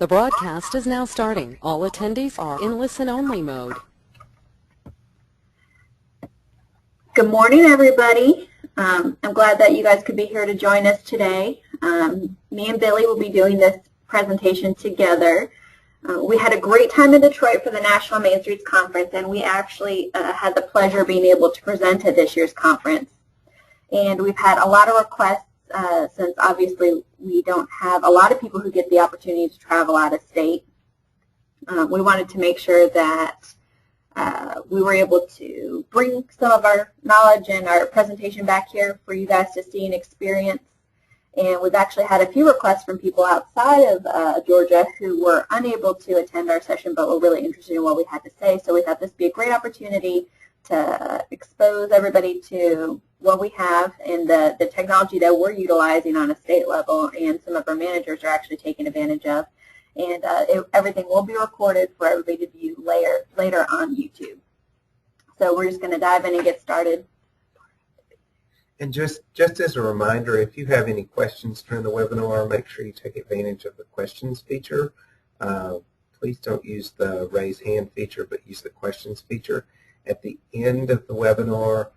The broadcast is now starting. All attendees are in listen-only mode. Good morning, everybody. I'm glad that you guys could be here to join us today. Me and Billy will be doing this presentation together. We had a great time in Detroit for the National Main Streets Conference, and we actually had the pleasure of being able to present at this year's conference. And we've had a lot of requests since obviously we don't have a lot of people who get the opportunity to travel out of state. We wanted to make sure that we were able to bring some of our knowledge and our presentation back here for you guys to see and experience. And we've actually had a few requests from people outside of Georgia who were unable to attend our session but were really interested in what we had to say. So we thought this would be a great opportunity to expose everybody to what we have and the technology that we're utilizing on a state level and some of our managers are actually taking advantage of. And everything will be recorded for everybody to view later on YouTube. So we're just going to dive in and get started. And just as a reminder, if you have any questions during the webinar, make sure you take advantage of the questions feature. Please don't use the raise hand feature, but use the questions feature. At the end of the webinar,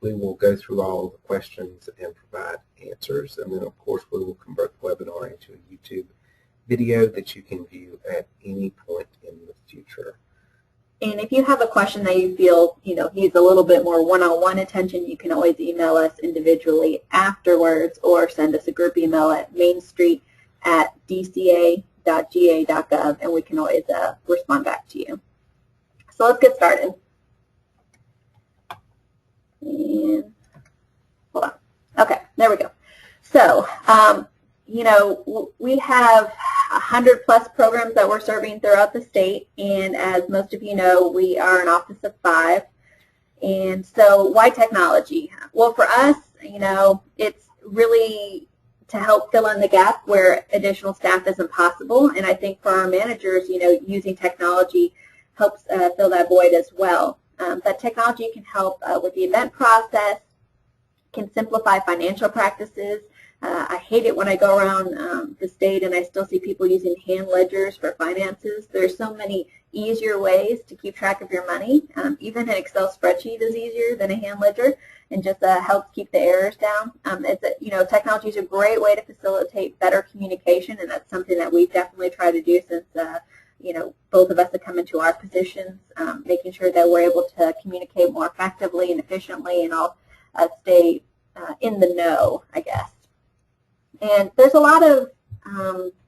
we will go through all of the questions and provide answers. And then, of course, we will convert the webinar into a YouTube video that you can view at any point in the future. And if you have a question that you feel, needs a little bit more one-on-one attention, you can always email us individually afterwards or send us a group email at mainstreet@dca.ga.gov, and we can always respond back to you. So let's get started. And hold on. Okay, there we go. So, we have 100+ programs that we're serving throughout the state, and as most of you know, we are an office of 5. And so why technology? Well, for us, it's really to help fill in the gap where additional staff isn't possible, and I think for our managers, using technology helps fill that void as well. But technology can help with the event process, can simplify financial practices. I hate it when I go around the state and I still see people using hand ledgers for finances. There's so many easier ways to keep track of your money. Even an Excel spreadsheet is easier than a hand ledger and just helps keep the errors down. Technology is a great way to facilitate better communication, and that's something that we've definitely tried to do since both of us have come into our positions, making sure that we're able to communicate more effectively and efficiently and all stay in the know, I guess. And there's a lot of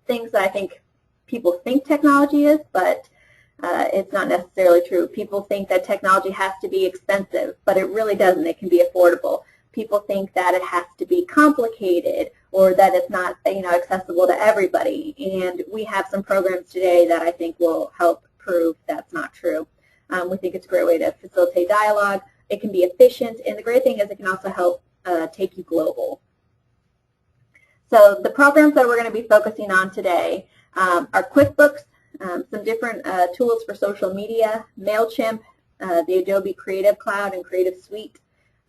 things that I think people think technology is, but it's not necessarily true. People think that technology has to be expensive, but it really doesn't. It can be affordable. People think that it has to be complicated or that it's not accessible to everybody. And we have some programs today that I think will help prove that's not true. We think it's a great way to facilitate dialogue. It can be efficient, and the great thing is it can also help take you global. So the programs that we're going to be focusing on today are Quickbooks, some different tools for social media, MailChimp, the Adobe Creative Cloud and Creative Suite,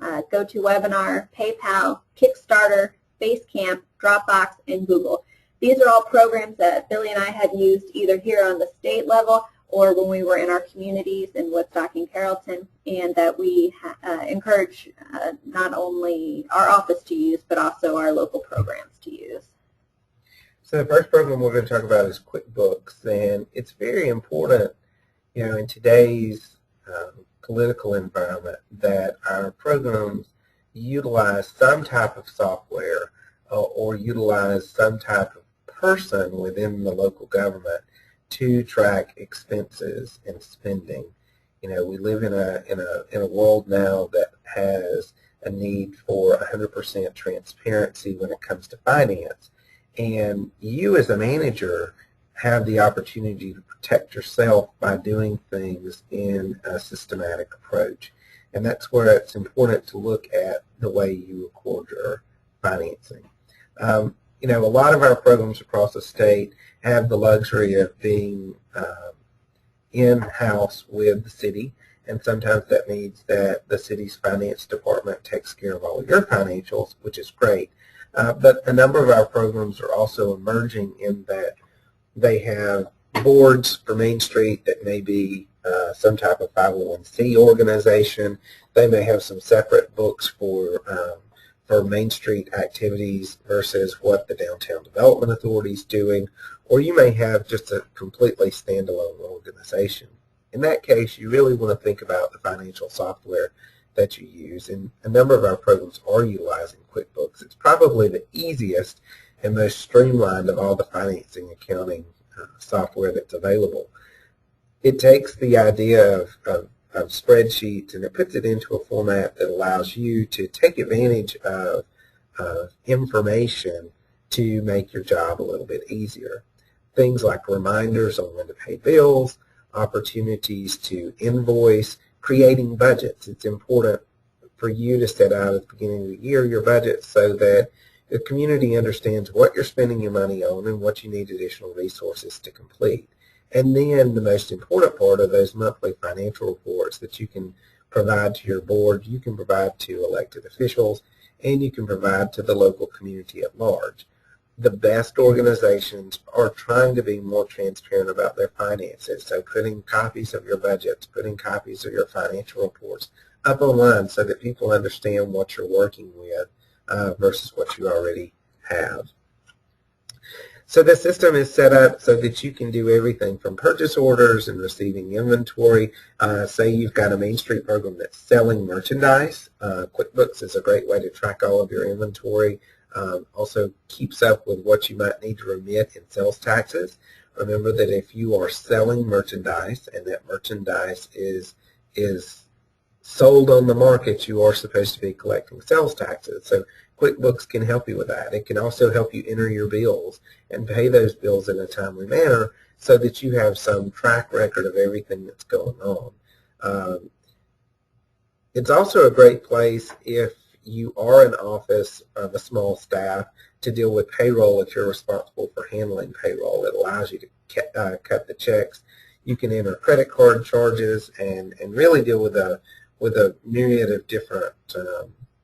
GoToWebinar, PayPal, Kickstarter, Basecamp, Dropbox, and Google. These are all programs that Billy and I had used either here on the state level or when we were in our communities in Woodstock and Carrollton, and that we encourage not only our office to use, but also our local programs to use. So the first program we're going to talk about is Quickbooks, and it's very important, in today's political environment that our programs utilize some type of software or utilize some type of person within the local government to track expenses and spending. We live in a world now that has a need for 100% transparency when it comes to finance. And you as a manager have the opportunity to protect yourself by doing things in a systematic approach. And that's where it's important to look at the way you record your financing. A lot of our programs across the state have the luxury of being in-house with the city, and sometimes that means that the city's finance department takes care of all your financials, which is great. But a number of our programs are also emerging in that They have boards for Main Street that may be some type of 501c organization. They may have some separate books for Main Street activities versus what the Downtown Development Authority is doing, or you may have just a completely standalone organization. In that case, you really want to think about the financial software that you use, and a number of our programs are utilizing QuickBooks. It's probably the easiest and most streamlined of all the financing accounting software that's available. It takes the idea of spreadsheets and it puts it into a format that allows you to take advantage of information to make your job a little bit easier. Things like reminders on when to pay bills, opportunities to invoice, creating budgets. It's important for you to set out at the beginning of the year your budget so that the community understands what you're spending your money on and what you need additional resources to complete. And then the most important part of those monthly financial reports that you can provide to your board, you can provide to elected officials, and you can provide to the local community at large. The best organizations are trying to be more transparent about their finances, so putting copies of your budgets, putting copies of your financial reports up online so that people understand what you're working with versus what you already have. So the system is set up so that you can do everything from purchase orders and receiving inventory. Say you've got a Main Street program that's selling merchandise. QuickBooks is a great way to track all of your inventory. Also keeps up with what you might need to remit in sales taxes. Remember that if you are selling merchandise and that merchandise is sold on the market, you are supposed to be collecting sales taxes. So QuickBooks can help you with that. It can also help you enter your bills and pay those bills in a timely manner so that you have some track record of everything that's going on. It's also a great place if you are an office of a small staff to deal with payroll if you're responsible for handling payroll. It allows you to cut the checks. You can enter credit card charges and really deal with a myriad of different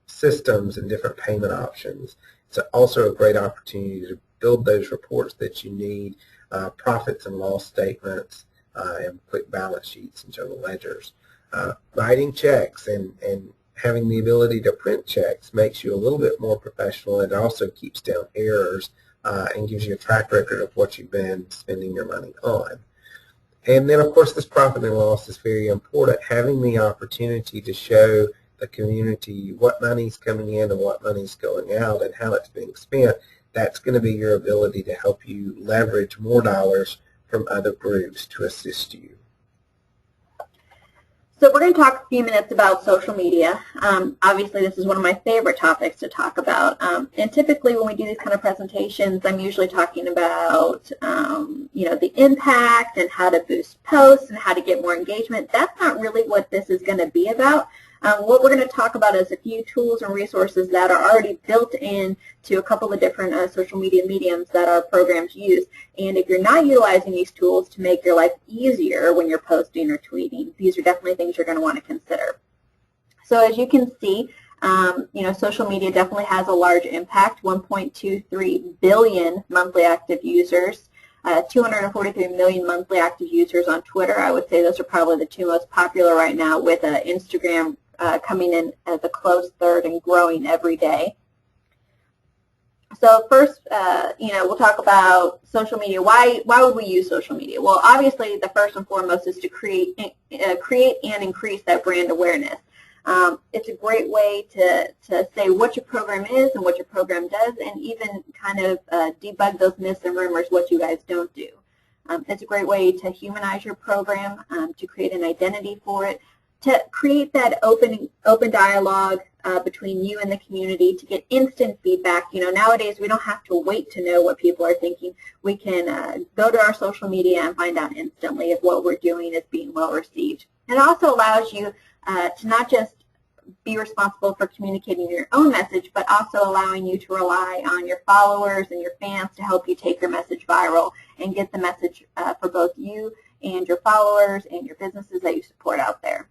systems and different payment options. It's also a great opportunity to build those reports that you need, profits and loss statements, and quick balance sheets and general ledgers. Writing checks and having the ability to print checks makes you a little bit more professional. It also keeps down errors and gives you a track record of what you've been spending your money on. And then, of course, this profit and loss is very important. Having the opportunity to show the community what money's coming in and what money's going out and how it's being spent, that's going to be your ability to help you leverage more dollars from other groups to assist you. So we're going to talk a few minutes about social media. Obviously, this is one of my favorite topics to talk about. And typically, when we do these kind of presentations, I'm usually talking about, the impact and how to boost posts and how to get more engagement. That's not really what this is going to be about. What we're going to talk about is a few tools and resources that are already built in to a couple of different social media mediums that our programs use. And if you're not utilizing these tools to make your life easier when you're posting or tweeting, these are definitely things you're going to want to consider. So as you can see, social media definitely has a large impact, 1.23 billion monthly active users. 243 million monthly active users on Twitter. I would say those are probably the two most popular right now, with Instagram coming in as a close third and growing every day. So first, we'll talk about social media. Why would we use social media? Well, obviously, the first and foremost is to create and increase that brand awareness. It's a great way to say what your program is and what your program does, and even kind of debug those myths and rumors, what you guys don't do. It's a great way to humanize your program, to create an identity for it, to create that open dialogue between you and the community, to get instant feedback. Nowadays we don't have to wait to know what people are thinking. We can go to our social media and find out instantly if what we're doing is being well received. It also allows you to not just be responsible for communicating your own message, but also allowing you to rely on your followers and your fans to help you take your message viral and get the message for both you and your followers and your businesses that you support out there.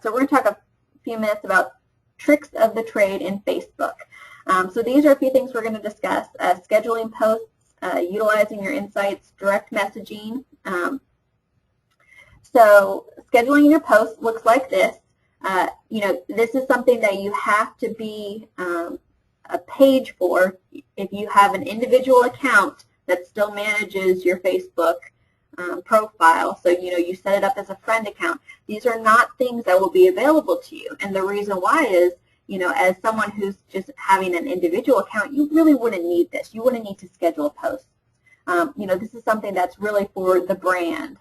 So we're going to talk a few minutes about tricks of the trade in Facebook. So these are a few things we're going to discuss. Scheduling posts, utilizing your insights, direct messaging. So scheduling your posts looks like this. This is something that you have to be a page for. If you have an individual account that still manages your Facebook profile, so you set it up as a friend account, these are not things that will be available to you. And the reason why is, as someone who's just having an individual account, you really wouldn't need this. You wouldn't need to schedule a post. This is something that's really for the brand.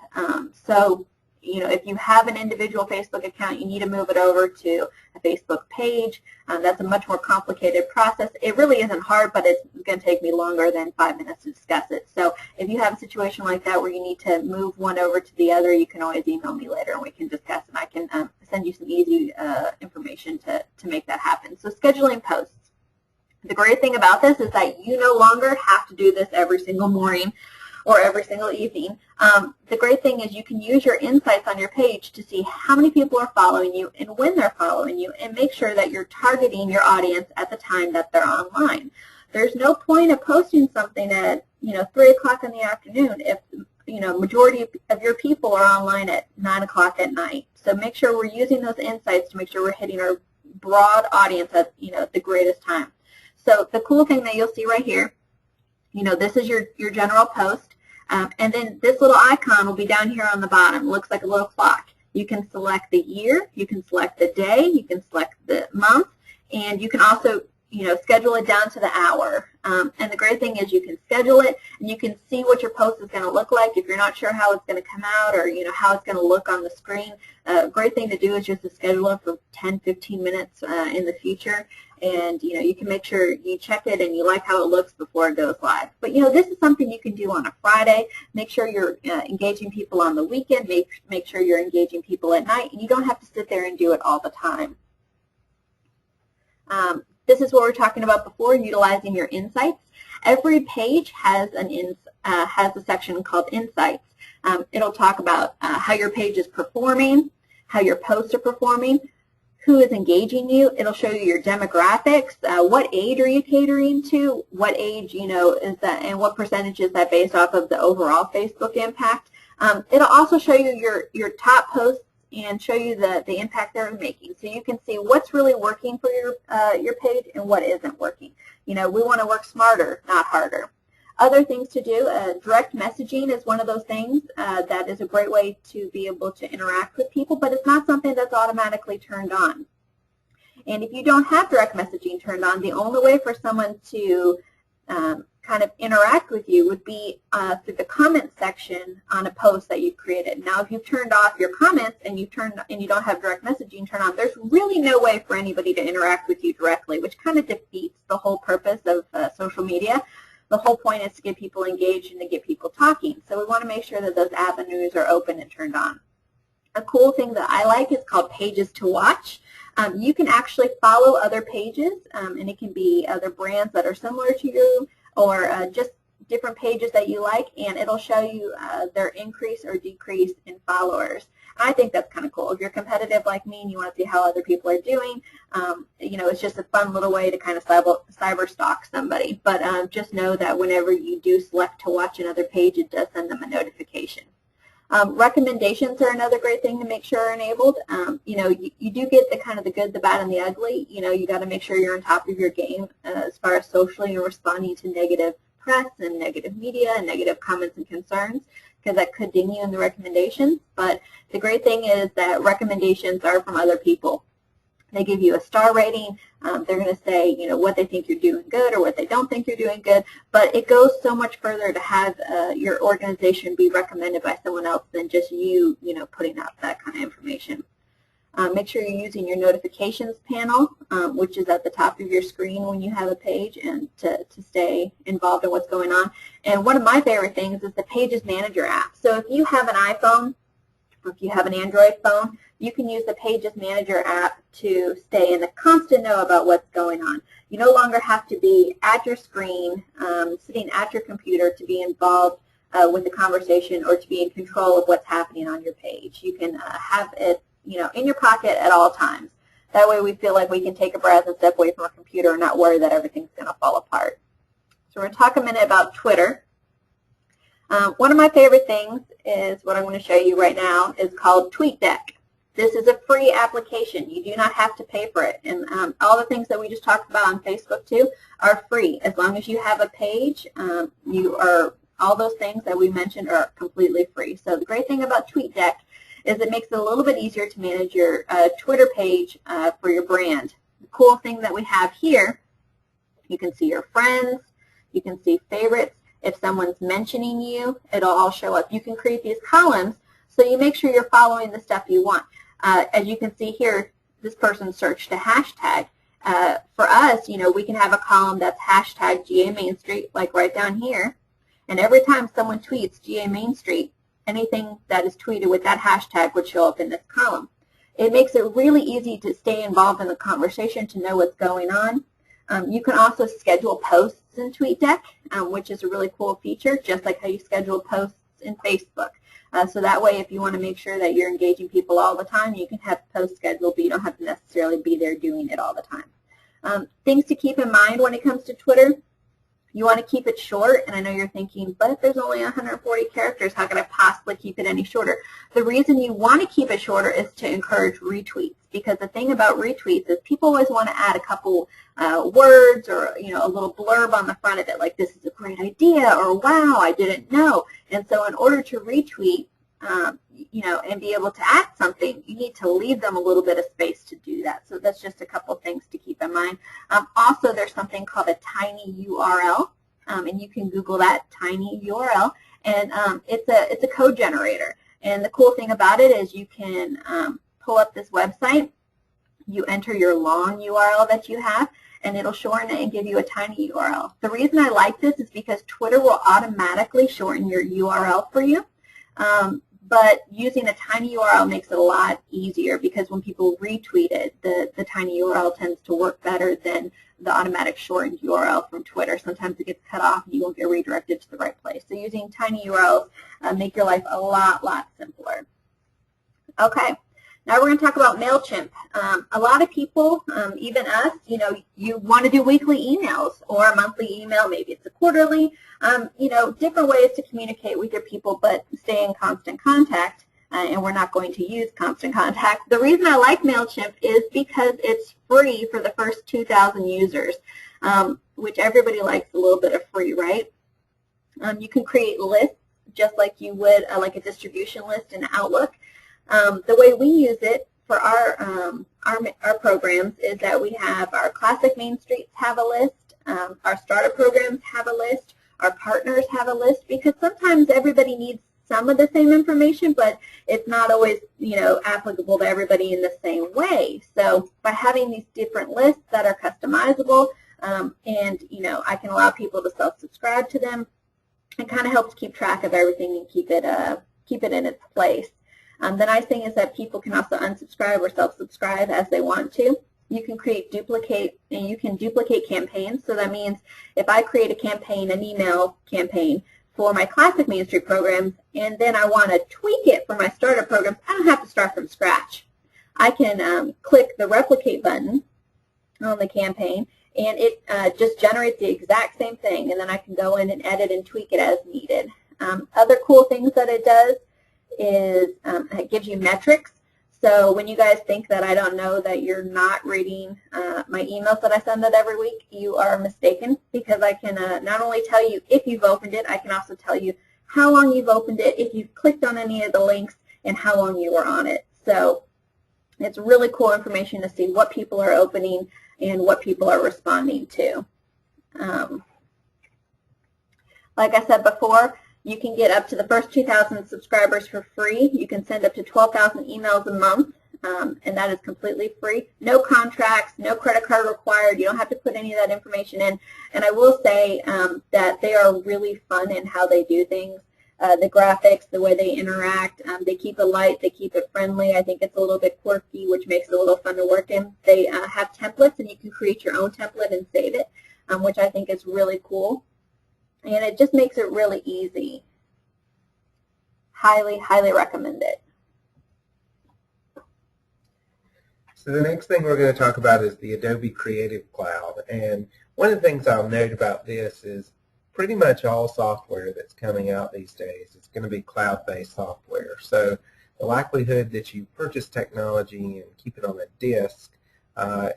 If you have an individual Facebook account, you need to move it over to a Facebook page. That's a much more complicated process. It really isn't hard, but it's going to take me longer than 5 minutes to discuss it. So if you have a situation like that where you need to move one over to the other, you can always email me later and we can discuss, and I can send you some easy information to make that happen. So scheduling posts. The great thing about this is that you no longer have to do this every single morning or every single evening. The great thing is you can use your insights on your page to see how many people are following you and when they're following you, and make sure that you're targeting your audience at the time that they're online. There's no point of posting something at 3 o'clock in the afternoon if majority of your people are online at 9 o'clock at night. So make sure we're using those insights to make sure we're hitting our broad audience at the greatest time. So the cool thing that you'll see right here, this is your general post. And then this little icon will be down here on the bottom. It looks like a little clock. You can select the year, you can select the day, you can select the month, and you can also schedule it down to the hour. And the great thing is you can schedule it, and you can see what your post is going to look like. If you're not sure how it's going to come out, or how it's going to look on the screen, a great thing to do is just to schedule it for 10-15 minutes in the future. And you can make sure you check it and you like how it looks before it goes live. But this is something you can do on a Friday. Make sure you're engaging people on the weekend. Make sure you're engaging people at night, and you don't have to sit there and do it all the time. This is what we were talking about before, utilizing your insights. Every page has a section called Insights. It'll talk about how your page is performing, how your posts are performing, who is engaging you. It'll show you your demographics, what age are you catering to, what age is that, and what percentage is that based off of the overall Facebook impact. It'll also show you your top posts and show you the impact they're making, so you can see what's really working for your page and what isn't working. We want to work smarter, not harder. Other things to do, direct messaging is one of those things that is a great way to be able to interact with people, but it's not something that's automatically turned on. And if you don't have direct messaging turned on, the only way for someone to kind of interact with you would be through the comment section on a post that you've created. Now, if you've turned off your comments and you don't have direct messaging turned on, there's really no way for anybody to interact with you directly, which kind of defeats the whole purpose of social media. The whole point is to get people engaged and to get people talking. So we want to make sure that those avenues are open and turned on. A cool thing that I like is called Pages to Watch. You can actually follow other pages, and it can be other brands that are similar to you, or just different pages that you like, and it'll show you their increase or decrease in followers. I think that's kind of cool. If you're competitive like me and you want to see how other people are doing, it's just a fun little way to kind of cyber stalk somebody. But just know that whenever you do select to watch another page, it does send them a notification. Recommendations are another great thing to make sure are enabled. You do get the kind of the good, the bad, and the ugly. You got to make sure you're on top of your game as far as socially and responding to negative press and negative media and negative comments and concerns, because that could ding you in the recommendations. But the great thing is that recommendations are from other people. They give you a star rating. They're going to say, what they think you're doing good or what they don't think you're doing good. But it goes so much further to have your organization be recommended by someone else than just you, putting out that kind of information. Make sure you're using your notifications panel, which is at the top of your screen when you have a page, and to stay involved in what's going on. And one of my favorite things is the Pages Manager app. So if you have an iPhone, or if you have an Android phone, you can use the Pages Manager app to stay in the constant know about what's going on. You no longer have to be at your screen, sitting at your computer to be involved with the conversation or to be in control of what's happening on your page. You can have it in your pocket at all times. That way we feel like we can take a breath and step away from our computer and not worry that everything's going to fall apart. So we're going to talk a minute about Twitter. One of my favorite things is what I'm going to show you right now is called TweetDeck. This is a free application. You do not have to pay for it. And all the things that we just talked about on Facebook too are free. As long as you have a page, all those things that we mentioned are completely free. So the great thing about TweetDeck is it makes it a little bit easier to manage your Twitter page for your brand. The cool thing that we have here, you can see your friends, you can see favorites. If someone's mentioning you, it'll all show up. You can create these columns so you make sure you're following the stuff you want. As you can see here, this person searched a hashtag. For us, we can have a column that's hashtag GA Main Street, like right down here. And every time someone tweets GA Main Street, anything that is tweeted with that hashtag would show up in this column. It makes it really easy to stay involved in the conversation, to know what's going on. You can also schedule posts in TweetDeck, which is a really cool feature, just like how you schedule posts in Facebook. So that way, if you want to make sure that you're engaging people all the time, you can have posts scheduled, but you don't have to necessarily be there doing it all the time. Things to keep in mind when it comes to Twitter, you want to keep it short, and I know you're thinking, but if there's only 140 characters, how can I possibly keep it any shorter? The reason you want to keep it shorter is to encourage retweets, because the thing about retweets is people always want to add a couple words or a little blurb on the front of it, like this is a great idea, or wow, I didn't know. And so in order to retweet, and be able to add something, you need to leave them a little bit of space to do that. So that's just a couple things to keep in mind. Also, there's something called a tiny URL, and you can Google that, tiny URL, and it's a code generator. And the cool thing about it is you can pull up this website, you enter your long URL that you have, and it'll shorten it and give you a tiny URL. The reason I like this is because Twitter will automatically shorten your URL for you. But using a tiny URL makes it a lot easier, because when people retweet it, the tiny URL tends to work better than the automatic shortened URL from Twitter. Sometimes it gets cut off and you won't get redirected to the right place. So using tiny URLs make your life a lot simpler. Okay, now we're going to talk about MailChimp. A lot of people, even us, you want to do weekly emails or a monthly email, maybe it's a quarterly, different ways to communicate with your people, but stay in constant contact, and we're not going to use constant contact. The reason I like MailChimp is because it's free for the first 2,000 users, which everybody likes a little bit of free, right? You can create lists just like you would like a distribution list in Outlook. The way we use it for our programs is that we have our Classic Main Streets have a list, our startup programs have a list, our partners have a list, because sometimes everybody needs some of the same information, but it's not always, applicable to everybody in the same way. So by having these different lists that are customizable, and I can allow people to self-subscribe to them, it kind of helps keep track of everything and keep it in its place. The nice thing is that people can also unsubscribe or self-subscribe as they want to. You can duplicate campaigns. So that means if I create a campaign, an email campaign for my Classic Main Street programs, and then I want to tweak it for my startup programs, I don't have to start from scratch. I can click the replicate button on the campaign, and it just generates the exact same thing, and then I can go in and edit and tweak it as needed. Other cool things that it does is it gives you metrics. So when you guys think that I don't know that you're not reading my emails that I send out every week, you are mistaken, because I can not only tell you if you've opened it, I can also tell you how long you've opened it, if you've clicked on any of the links, and how long you were on it. So it's really cool information to see what people are opening and what people are responding to. Like I said before, you can get up to the first 2,000 subscribers for free. You can send up to 12,000 emails a month, and that is completely free. No contracts, no credit card required. You don't have to put any of that information in. And I will say that they are really fun in how they do things. The graphics, the way they interact, they keep it light, they keep it friendly. I think it's a little bit quirky, which makes it a little fun to work in. They have templates, and you can create your own template and save it, which I think is really cool. And it just makes it really easy. Highly, highly recommend it. So the next thing we're going to talk about is the Adobe Creative Cloud. And one of the things I'll note about this is pretty much all software that's coming out these days is going to be cloud-based software. So the likelihood that you purchase technology and keep it on a disk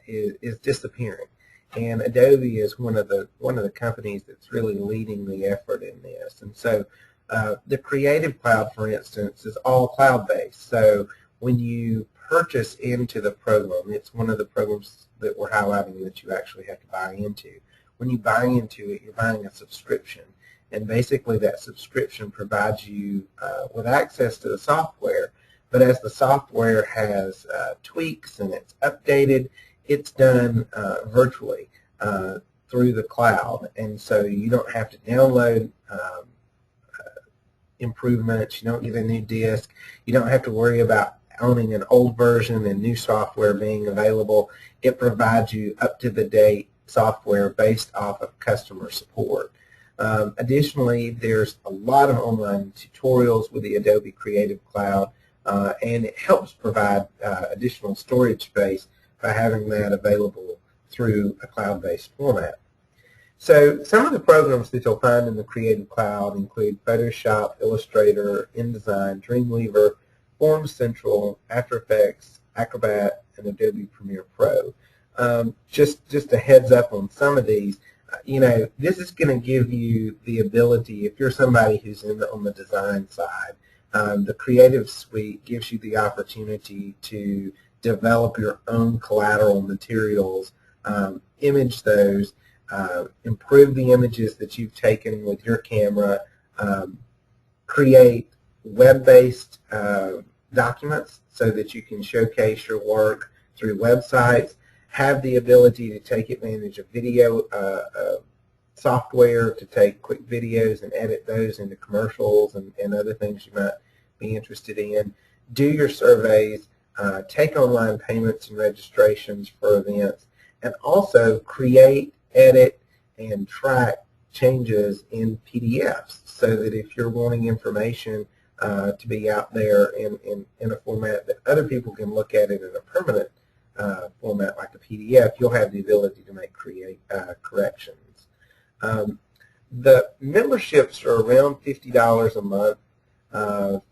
is disappearing. And Adobe is one of the companies that's really leading the effort in this. And so the Creative Cloud, for instance, is all cloud-based. So when you purchase into the program, it's one of the programs that we're highlighting that you actually have to buy into. When you buy into it, you're buying a subscription. And basically that subscription provides you with access to the software. But as the software has tweaks and it's updated, it's done virtually through the cloud. And so you don't have to download improvements. You don't get a new disk. You don't have to worry about owning an old version and new software being available. It provides you up-to-the-date software based off of customer support. Additionally, there's a lot of online tutorials with the Adobe Creative Cloud, and it helps provide additional storage space by having that available through a cloud-based format. So some of the programs that you'll find in the Creative Cloud include Photoshop, Illustrator, InDesign, Dreamweaver, Forms Central, After Effects, Acrobat, and Adobe Premiere Pro. Just a heads up on some of these. This is going to give you the ability, if you're somebody who's on the design side, the Creative Suite gives you the opportunity to develop your own collateral materials, image those, improve the images that you've taken with your camera, create web-based documents so that you can showcase your work through websites, have the ability to take advantage of video software to take quick videos and edit those into commercials and other things you might be interested in, do your surveys, take online payments and registrations for events, and also create, edit, and track changes in PDFs so that if you're wanting information to be out there in a format that other people can look at it in a permanent format like a PDF, you'll have the ability to make corrections. The memberships are around $50 a month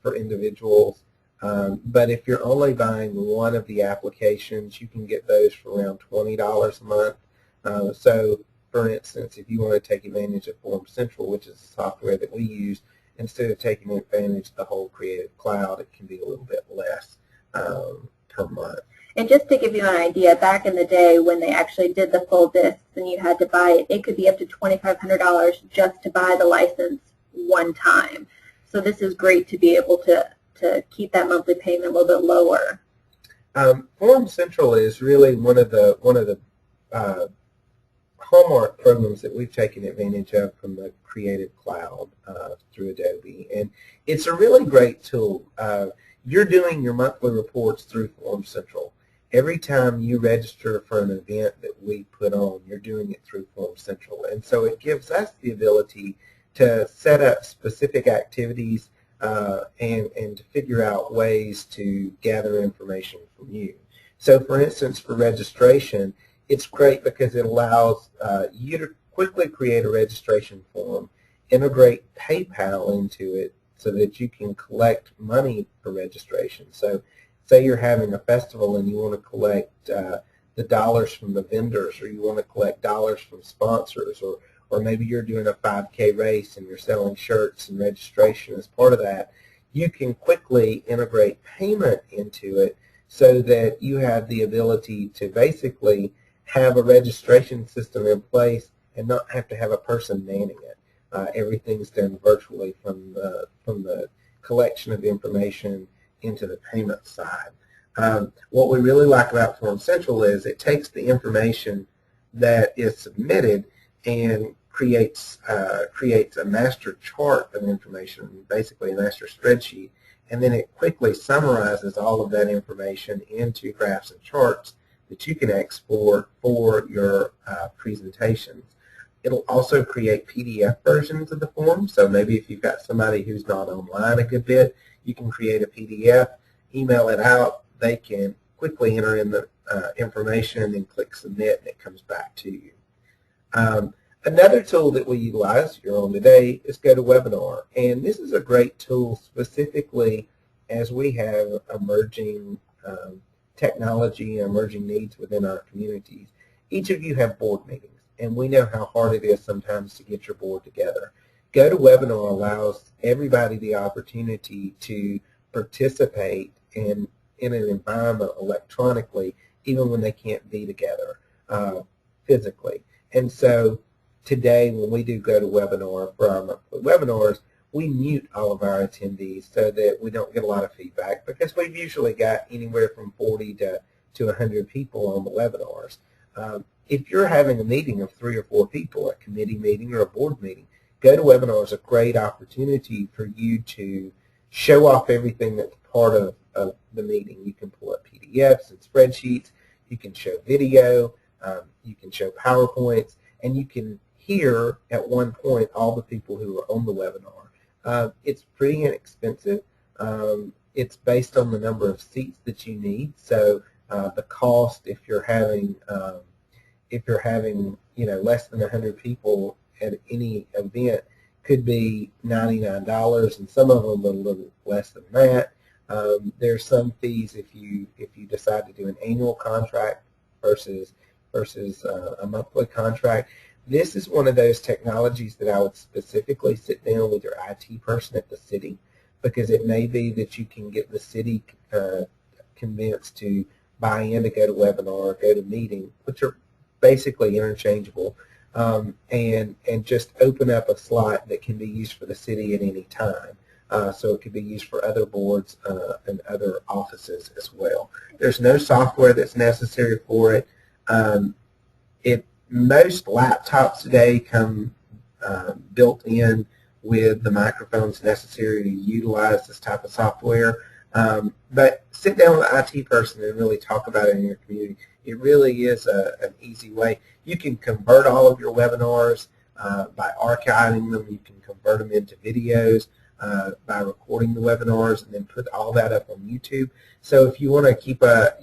for individuals, but if you're only buying one of the applications, you can get those for around $20 a month. So, for instance, if you want to take advantage of Forms Central, which is the software that we use, instead of taking advantage of the whole Creative Cloud, it can be a little bit less per month. And just to give you an idea, back in the day when they actually did the full discs and you had to buy it, it could be up to $2,500 just to buy the license one time. So this is great to be able to keep that monthly payment a little bit lower. Forms Central is really one of the hallmark programs that we've taken advantage of from the Creative Cloud through Adobe, and it's a really great tool. You're doing your monthly reports through Forms Central. Every time you register for an event that we put on, you're doing it through Forms Central, and so it gives us the ability to set up specific activities and to figure out ways to gather information from you. So, for instance, for registration, it's great because it allows you to quickly create a registration form, integrate PayPal into it so that you can collect money for registration. So say you're having a festival and you want to collect the dollars from the vendors, or you want to collect dollars from sponsors, or maybe you're doing a 5K race and you're selling shirts and registration as part of that, you can quickly integrate payment into it so that you have the ability to basically have a registration system in place and not have to have a person manning it. Everything's done virtually from the collection of information into the payment side. What we really like about Forms Central is it takes the information that is submitted and creates a master chart of information, basically a master spreadsheet, and then it quickly summarizes all of that information into graphs and charts that you can export for your presentations. It'll also create PDF versions of the form, so maybe if you've got somebody who's not online a good bit, you can create a PDF, email it out, they can quickly enter in the information and click submit, and it comes back to you. Another tool that we utilize here on today is GoToWebinar, and this is a great tool specifically as we have emerging technology and emerging needs within our communities. Each of you have board meetings, and we know how hard it is sometimes to get your board together. GoToWebinar allows everybody the opportunity to participate in an environment electronically, even when they can't be together physically. And so today, when we do GoToWebinar for our monthly webinars, we mute all of our attendees so that we don't get a lot of feedback, because we've usually got anywhere from 40 to 100 people on the webinars. If you're having a meeting of 3 or 4 people, a committee meeting or a board meeting, GoToWebinar is a great opportunity for you to show off everything that's part of the meeting. You can pull up PDFs and spreadsheets, you can show video, you can show PowerPoints, and you can hear at one point all the people who are on the webinar. It's pretty inexpensive. It's based on the number of seats that you need. So the cost, if you're having less than 100 people at any event, could be $99, and some of them are a little less than that. There's some fees if you decide to do an annual contract versus a monthly contract. This is one of those technologies that I would specifically sit down with your IT person at the city, because it may be that you can get the city convinced to buy in to GoToWebinar or GoToMeeting, which are basically interchangeable, and just open up a slot that can be used for the city at any time. So it could be used for other boards and other offices as well. There's no software that's necessary for it. Most laptops today come built in with the microphones necessary to utilize this type of software. But sit down with an IT person and really talk about it in your community. It really is an easy way. You can convert all of your webinars by archiving them. You can convert them into videos by recording the webinars and then put all that up on YouTube. So if you want to keep a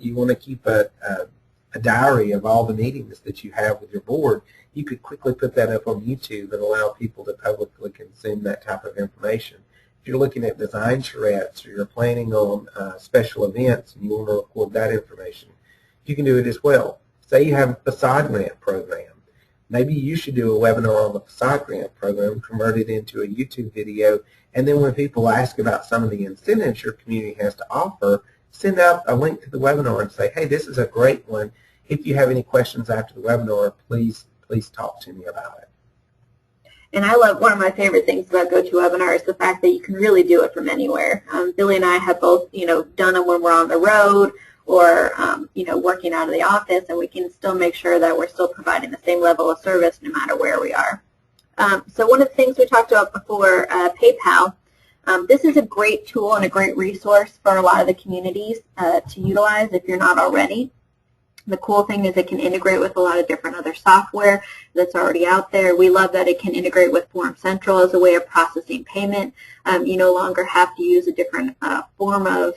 diary of all the meetings that you have with your board, you could quickly put that up on YouTube and allow people to publicly consume that type of information. If you're looking at design charrettes or you're planning on special events and you want to record that information, you can do it as well. Say you have a facade grant program. Maybe you should do a webinar on the facade grant program, convert it into a YouTube video, and then when people ask about some of the incentives your community has to offer, send out a link to the webinar and say, hey, this is a great one. If you have any questions after the webinar, please talk to me about it. And I love, one of my favorite things about GoToWebinar is the fact that you can really do it from anywhere. Billy and I have both, done them when we're on the road or, working out of the office, and we can still make sure that we're still providing the same level of service no matter where we are. So one of the things we talked about before, PayPal, this is a great tool and a great resource for a lot of the communities to utilize if you're not already. The cool thing is it can integrate with a lot of different other software that's already out there. We love that it can integrate with Form Central as a way of processing payment. You no longer have to use a different form of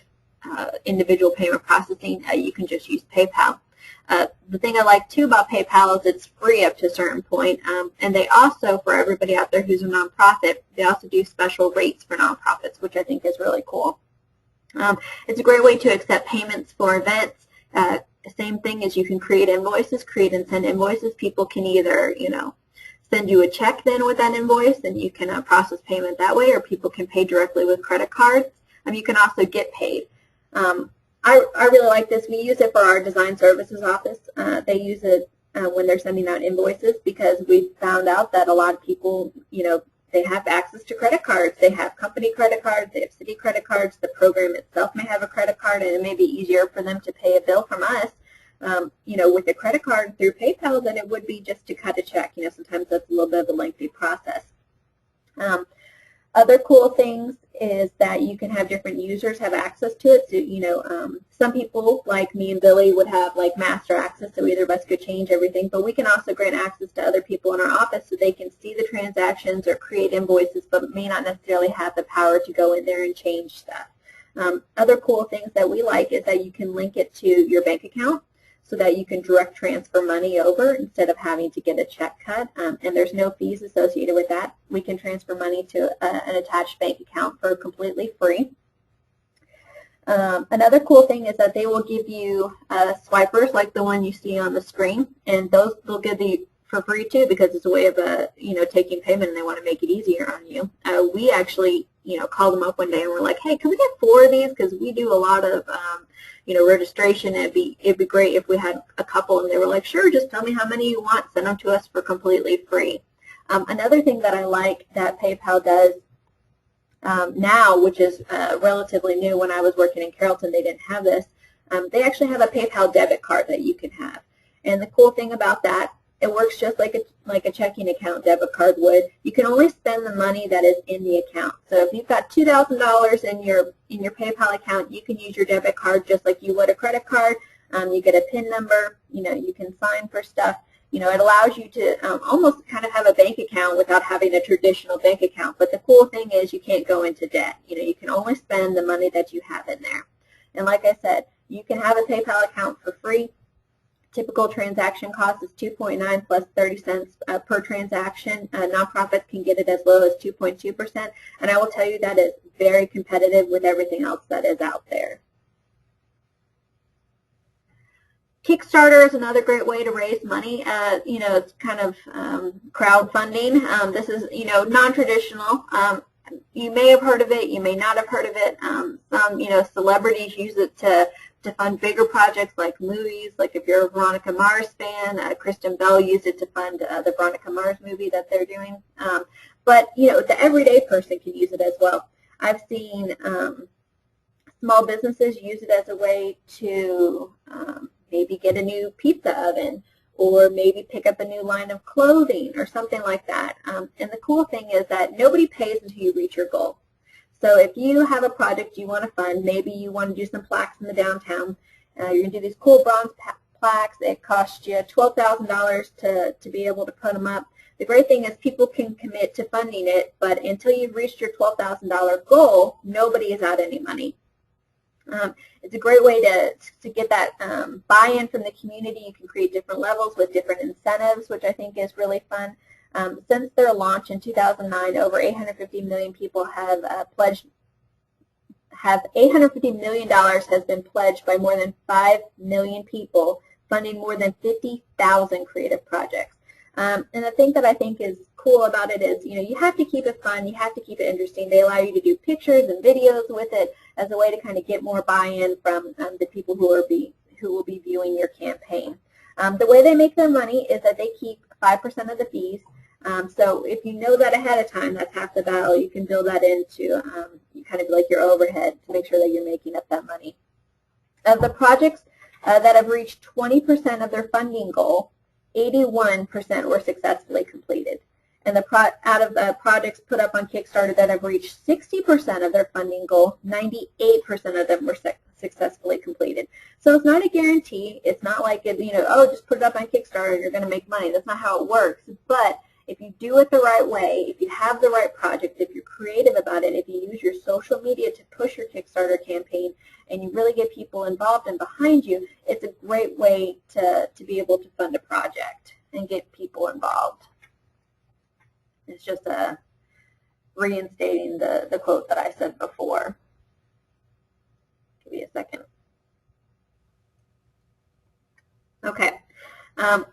individual payment processing. You can just use PayPal. The thing I like too about PayPal is it's free up to a certain point, and they also, for everybody out there who's a nonprofit, they also do special rates for nonprofits, which I think is really cool. It's a great way to accept payments for events. Same thing as you can create invoices, create and send invoices. People can either, send you a check then with that invoice, and you can process payment that way, or people can pay directly with credit cards. You can also get paid. I really like this. We use it for our design services office. They use it when they're sending out invoices, because we found out that a lot of people, they have access to credit cards. They have company credit cards. They have city credit cards. The program itself may have a credit card, and it may be easier for them to pay a bill from us, with a credit card through PayPal than it would be just to cut a check. Sometimes that's a little bit of a lengthy process. Other cool things is that you can have different users have access to it. So, some people, like me and Billy, would have master access, so either of us could change everything, but we can also grant access to other people in our office so they can see the transactions or create invoices, but may not necessarily have the power to go in there and change stuff. Other cool things that we like is that you can link it to your bank account. so that you can direct transfer money over instead of having to get a check cut, and there's no fees associated with that. We can transfer money to an attached bank account for completely free. Another cool thing is that they will give you swipers like the one you see on the screen, and those they'll give you for free too, because it's a way of taking payment, and they want to make it easier on you. We actually called them up one day and we're like, hey, can we get 4 of these, because we do a lot of registration. It'd be great if we had a couple. And they were like, sure, just tell me how many you want, send them to us for completely free. Another thing that I like that PayPal does now, which is relatively new, when I was working in Carrollton they didn't have this, they actually have a PayPal debit card that you can have. And the cool thing about that, it works just like a checking account debit card would. You can only spend the money that is in the account. So if you've got $2,000 in your PayPal account, you can use your debit card just like you would a credit card. You get a PIN number. You can sign for stuff. It allows you to almost kind of have a bank account without having a traditional bank account. But the cool thing is you can't go into debt. You can only spend the money that you have in there. And like I said, you can have a PayPal account for free. Typical transaction cost is $2.9 plus 30 cents per transaction. Nonprofits can get it as low as 2.2%, and I will tell you that is very competitive with everything else that is out there. Kickstarter is another great way to raise money. It's kind of crowdfunding. This is non-traditional. You may have heard of it. You may not have heard of it. Some celebrities use it to fund bigger projects like movies. Like if you're a Veronica Mars fan, Kristen Bell used it to fund the Veronica Mars movie that they're doing. But the everyday person can use it as well. I've seen small businesses use it as a way to maybe get a new pizza oven, or maybe pick up a new line of clothing or something like that. And the cool thing is that nobody pays until you reach your goal. So if you have a project you want to fund, maybe you want to do some plaques in the downtown, you're going to do these cool bronze plaques. It costs you $12,000 to be able to put them up. The great thing is people can commit to funding it, but until you've reached your $12,000 goal, nobody is out any money. It's a great way to get that buy-in from the community. You can create different levels with different incentives, which I think is really fun. Since their launch in 2009, over 850 million people have $850 million has been pledged by more than 5 million people, funding more than 50,000 creative projects. And the thing that I think is cool about it is, you have to keep it fun, you have to keep it interesting. They allow you to do pictures and videos with it as a way to kind of get more buy-in from the people who will be viewing your campaign. The way they make their money is that they keep 5% of the fees. So if you know that ahead of time, that's half the battle. You can build that into kind of like your overhead to make sure that you're making up that money. Of the projects that have reached 20% of their funding goal, 81% were successfully completed. And out of the projects put up on Kickstarter that have reached 60% of their funding goal, 98% of them were successfully completed. So it's not a guarantee. It's not like, just put it up on Kickstarter and you're going to make money. That's not how it works. But if you do it the right way, if you have the right project, if you're creative about it, if you use your social media to push your Kickstarter campaign, and you really get people involved and behind you, it's a great way to be able to fund a project and get people involved. It's just reinstating the quote that I said before. Give me a second. Okay.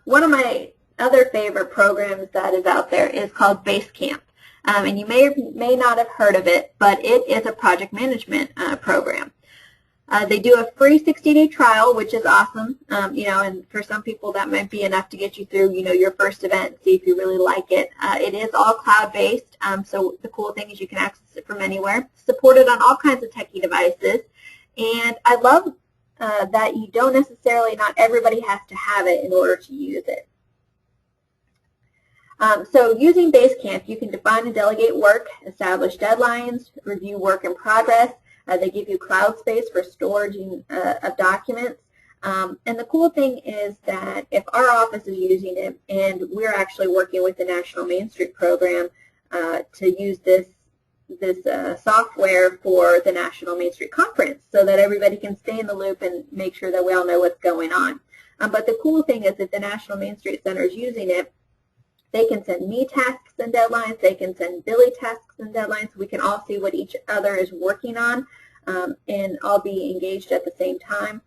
One of my other favorite programs that is out there is called Basecamp. And you may or may not have heard of it, but it is a project management program. They do a free 60-day trial, which is awesome. And for some people that might be enough to get you through, your first event, see if you really like it. It is all cloud-based, so the cool thing is you can access it from anywhere. Supported on all kinds of techie devices, and I love that you don't necessarily, not everybody has to have it in order to use it. So using Basecamp, you can define and delegate work, establish deadlines, review work in progress. They give you cloud space for storage of documents. And the cool thing is that if our office is using it, and we're actually working with the National Main Street program to use this software for the National Main Street Conference so that everybody can stay in the loop and make sure that we all know what's going on. But the cool thing is if the National Main Street Center is using it, they can send me tasks and deadlines. They can send Billy tasks and deadlines. We can all see what each other is working on and all be engaged at the same time.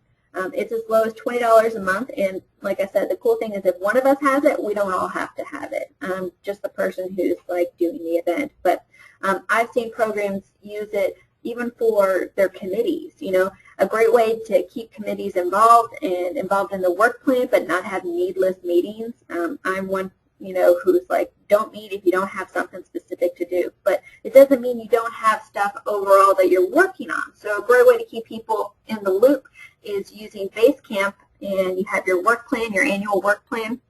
It's as low as $20 a month, and like I said, the cool thing is if one of us has it, we don't all have to have it, just the person who's like doing the event. But I've seen programs use it even for their committees, you know, a great way to keep committees involved and involved in the work plan but not have needless meetings. I'm one, you know, who's like, don't meet if you don't have something specific to do. But it doesn't mean you don't have stuff overall that you're working on. So a great way to keep people in the loop is using Basecamp, and you have your work plan, your annual work plan,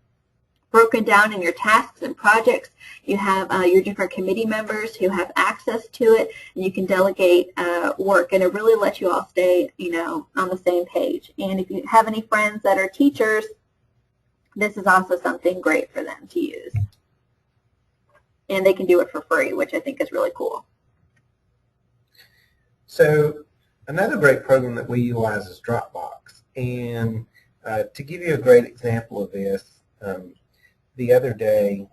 broken down in your tasks and projects. You have your different committee members who have access to it, and you can delegate work, and it really lets you all stay, you know, on the same page. And if you have any friends that are teachers, this is also something great for them to use. And they can do it for free, which I think is really cool. So another great program that we utilize is Dropbox. And to give you a great example of this, the other day,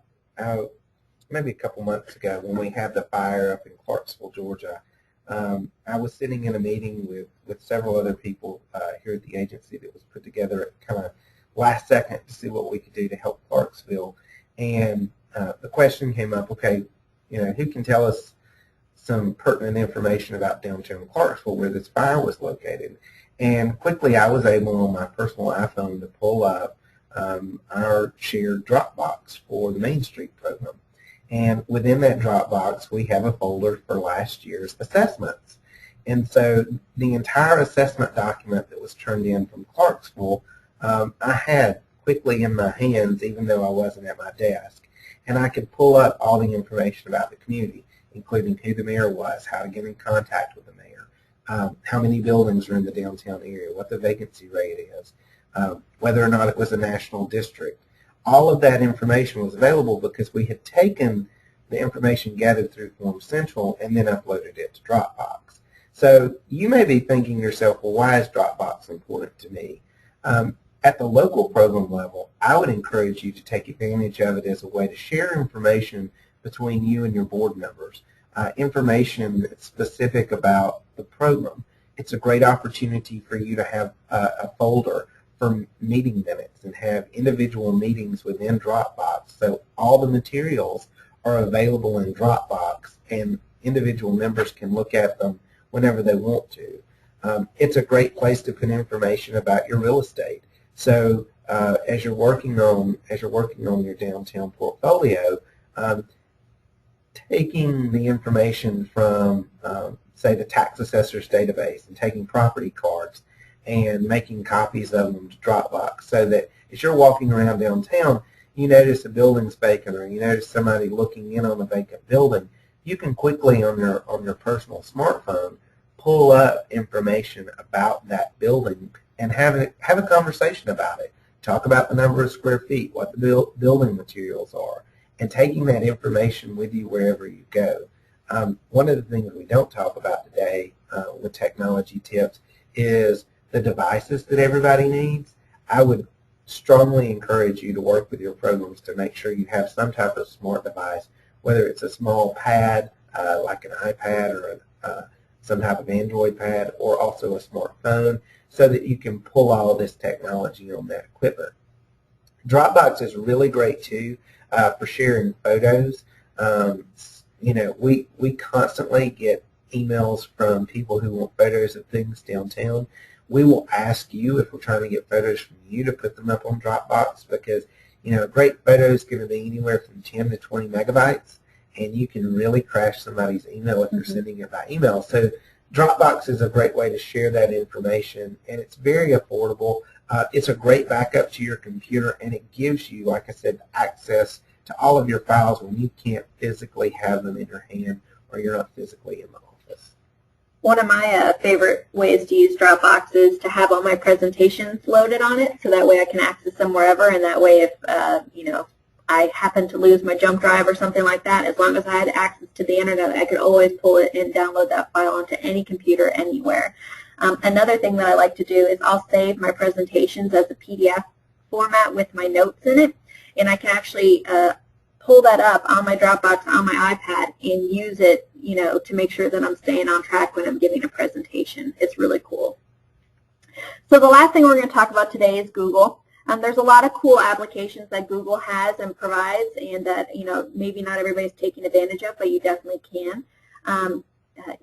maybe a couple months ago, when we had the fire up in Clarksville, Georgia, I was sitting in a meeting with several other people here at the agency that was put together at kind of last second to see what we could do to help Clarksville. And the question came up, okay, you know, who can tell us some pertinent information about downtown Clarksville where this fire was located? And quickly I was able on my personal iPhone to pull up our shared Dropbox for the Main Street program. And within that Dropbox, we have a folder for last year's assessments. And so the entire assessment document that was turned in from Clarksville, I had quickly in my hands, even though I wasn't at my desk. And I could pull up all the information about the community, including who the mayor was, how to get in contact with the mayor, how many buildings are in the downtown area, what the vacancy rate is, whether or not it was a national district. All of that information was available because we had taken the information gathered through Form Central and then uploaded it to Dropbox. So you may be thinking to yourself, well, why is Dropbox important to me? At the local program level, I would encourage you to take advantage of it as a way to share information between you and your board members, information that's specific about the program. It's a great opportunity for you to have a folder for meeting minutes and have individual meetings within Dropbox. So all the materials are available in Dropbox and individual members can look at them whenever they want to. It's a great place to put information about your real estate. So as you're working on your downtown portfolio, taking the information from say the tax assessor's database and taking property cards and making copies of them to Dropbox, so that as you're walking around downtown, you notice a building's vacant or you notice somebody looking in on a vacant building, you can quickly on your personal smartphone pull up information about that building and have a conversation about it. Talk about the number of square feet, what the building materials are, and taking that information with you wherever you go. One of the things we don't talk about today with technology tips is the devices that everybody needs. I would strongly encourage you to work with your programs to make sure you have some type of smart device, whether it's a small pad like an iPad or some type of Android pad, or also a smartphone, so that you can pull all of this technology on that equipment. Dropbox is really great too for sharing photos. You know, we constantly get emails from people who want photos of things downtown. We will ask you, if we're trying to get photos from you, to put them up on Dropbox, because, you know, a great photo is going to be anywhere from 10 to 20 megabytes, and you can really crash somebody's email if you're sending it by email. So Dropbox is a great way to share that information, and it's very affordable. It's a great backup to your computer, and it gives you, like I said, access to all of your files when you can't physically have them in your hand or you're not physically in the office. One of my favorite ways to use Dropbox is to have all my presentations loaded on it, so that way I can access them wherever, and that way if you know, I happen to lose my jump drive or something like that, as long as I had access to the internet, I could always pull it and download that file onto any computer anywhere. Another thing that I like to do is I'll save my presentations as a PDF format with my notes in it, and I can actually pull that up on my Dropbox on my iPad and use it, to make sure that I'm staying on track when I'm giving a presentation. It's really cool. So the last thing we're going to talk about today is Google. There's a lot of cool applications that Google has and provides, and that maybe not everybody's taking advantage of, but you definitely can.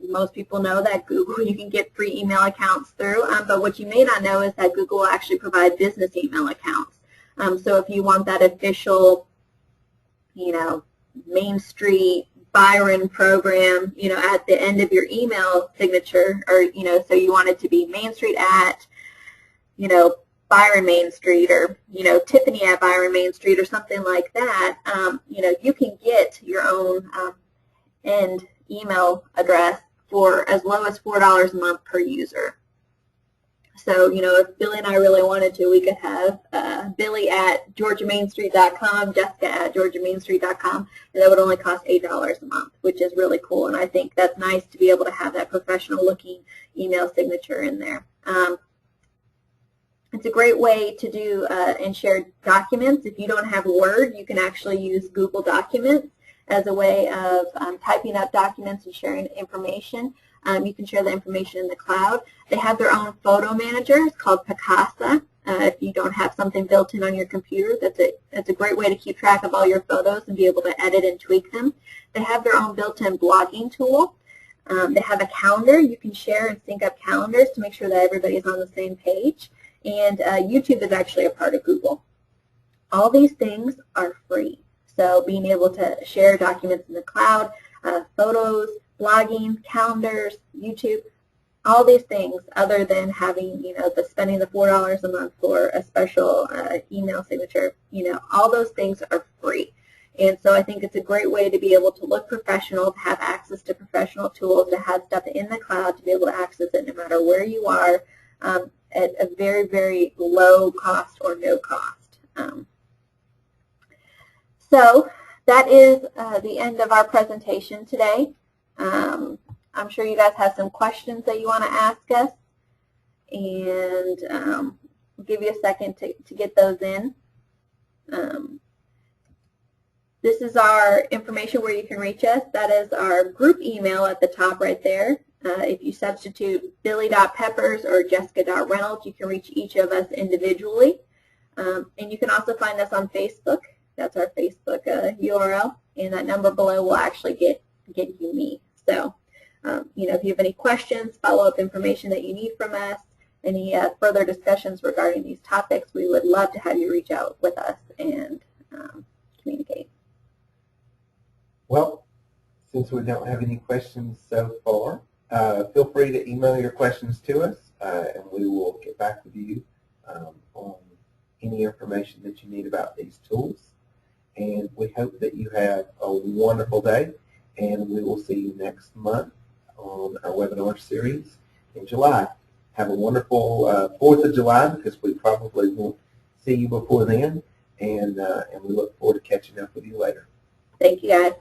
Most people know that Google, you can get free email accounts through, but what you may not know is that Google will actually provide business email accounts. So if you want that official, Main Street Byron program, at the end of your email signature, or, so you want it to be Main Street at, Byron Main Street, or, Tiffany at Byron Main Street, or something like that, you can get your own end email address for as low as $4 a month per user. So, if Billy and I really wanted to, we could have Billy at GeorgiaMainStreet.com, Jessica at GeorgiaMainStreet.com, and that would only cost $8 a month, which is really cool. And I think that's nice to be able to have that professional-looking email signature in there. It's a great way to do and share documents. If you don't have Word, you can actually use Google Documents as a way of typing up documents and sharing information. You can share the information in the cloud. They have their own photo manager. It's called Picasa. If you don't have something built in on your computer, that's a great way to keep track of all your photos and be able to edit and tweak them. They have their own built-in blogging tool. They have a calendar. You can share and sync up calendars to make sure that everybody's on the same page. And YouTube is actually a part of Google. All these things are free. So being able to share documents in the cloud, photos, blogging, calendars, YouTube, all these things, other than having, spending the $4 a month for a special email signature, all those things are free. And so I think it's a great way to be able to look professional, to have access to professional tools, to have stuff in the cloud, to be able to access it no matter where you are, at a very, very low cost or no cost. So that is the end of our presentation today. I'm sure you guys have some questions that you want to ask us, and we'll give you a second to get those in. This is our information where you can reach us. That is our group email at the top right there. If you substitute billy.peppers or jessica.reynolds, you can reach each of us individually. And you can also find us on Facebook. That's our Facebook URL, and that number below will actually get you me. So, if you have any questions, follow-up information that you need from us, any further discussions regarding these topics, we would love to have you reach out with us and communicate. Well, since we don't have any questions so far, feel free to email your questions to us, and we will get back with you on any information that you need about these tools. And we hope that you have a wonderful day, and we will see you next month on our webinar series in July. Have a wonderful 4th of July, because we probably won't see you before then, and we look forward to catching up with you later. Thank you, guys.